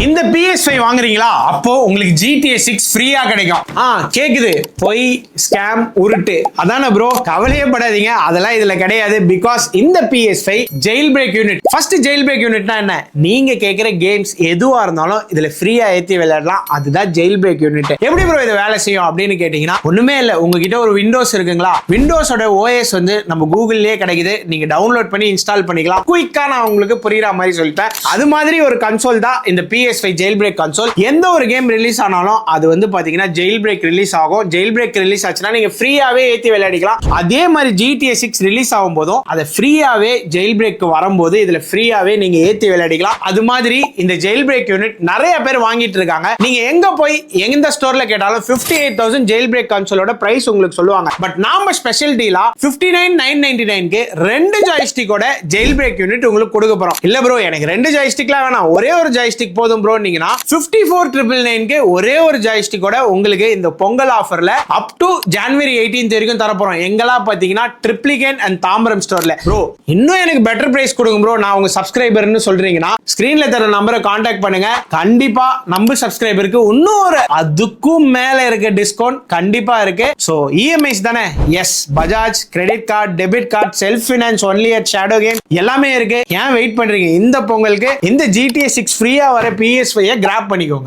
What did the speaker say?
இந்த PS5 வாங்குறீங்களா, அப்போ உங்களுக்கு GTA 6 ஃப்ரீயா கிடைக்கும். கேக்குது, பொய், ஸ்கேம், உருட்டு அதானே ப்ரோ? கவலையே படாதீங்க, அதெல்லாம் இதுல கிடையாது. பிகாஸ் இந்த PS5 jail break unit. First jail break யூனிட்னா என்ன? நீங்க கேக்குற கேம்ஸ் எதுவா இருந்தாலும் இதுல ஃப்ரீயா ஏத்தி விளையாடலாம். அதுதான் ஜெயில் பிரேக் யூனிட். எப்படி ப்ரோ இது வேலை செய்யும் அப்படின்னு கேட்டீங்கன்னா, ஒண்ணுமே இல்ல. உங்ககிட்ட ஒரு விண்டோஸ் இருக்குங்களா, விண்டோஸோட OS வந்து நம்ம கூகுள்லயே கிடைக்குது. நீங்க டவுன்லோட் பண்ணி இன்ஸ்டால் பண்ணிக்கலாம். குயிக்கா நான் உங்களுக்கு புரியுற மாதிரி சொல்லிட்டேன். அது மாதிரி ஒரு கன்சோல் தான் இந்த PS5 ஜெயில் பிரேக் கன்சோல். எந்த ஒரு கேம் ரிலீஸ் ஆனாலும் அது வந்து பாத்தீங்கன்னா ஜெயில் பிரேக் ரிலீஸ் ஆகும். ஜெயில் பிரேக் ரிலீஸ் ஆச்சுன்னா நீங்க ஃப்ரீயாவே ஏத்தி விளையாடிக்கலாம். அதே மாதிரி GTA 6 ரிலீஸ் ஆகும் போதும் அதை ஃப்ரீயாவே ஜெயில் பிரேக் வரும்போது இதுல ஃப்ரீயாவே நீங்க ஏத்தி விளையாடிக்கலாம். அது மாதிரி இந்த ஜெயில் பிரேக் யூனிட் நிறைய பேர் வாங்கிட்டு இருக்காங்க. நீங்க எங்க போய் எந்த ஸ்டோர்ல கேட்டாலும் 58,000 ஜெயில் பிரேக் கன்சோலோட பிரைஸ் உங்களுக்கு சொல்லுவாங்க. பட் நாம ஸ்பெஷல் டீலா 59,999க்கு ரெண்டு ஜாய்ஸ்டிக்கோட ஜெயில் பிரேக் யூனிட் உங்களுக்கு கொடுக்க போறோம். இல்ல ப்ரோ, எனக்கு ரெண்டு ஜாய்ஸ்டிக்லாம் வேணாம், ஒரே ஒரு ஜாய்ஸ்டிக் போதும் ப்ரோ நீங்கன்னா 54,999க்கு ஒரே ஒரு ஜாய்ஸ்டிக்கோட உங்களுக்கு இந்த பொங்கல் ஆஃபர்ல அப் டு ஜனவரி 18 வரைக்கும் தரப்போறோம். எங்கெல்லாம் பாத்தீங்கன்னா ட்ரிப்ளிகேன் அண்ட் தாம்பரம் ஸ்டோர்ல. ப்ரோ இன்னும் எனக்கு பெட்டர் பிரைஸ் கொடுங்க ப்ரோ, நான் உங்க சப்ஸ்கிரைபர்னு சொல்றீங்கன்னா ஸ்கிரீன்ல தர நம்பரை கான்டாக்ட் பண்ணுங்க. கண்டிப்பா நம்ம சப்ஸ்கிரைபருக்கு இன்னும் ஒரு அதுக்கும் மேல இருக்க டிஸ்கவுண்ட் கண்டிப்பா இருக்கு. சோ இஎம்ஐஸ் தானே? Yes, Bajaj credit card, debit card, self finance only at shadow game எல்லாமே இருக்கு. ஏன் வெயிட் பண்றீங்க? இந்த பொங்கலுக்கு இந்த GTA 6 ஃப்ரீயா வர PS5 கிராப் பண்ணிக்கோங்க.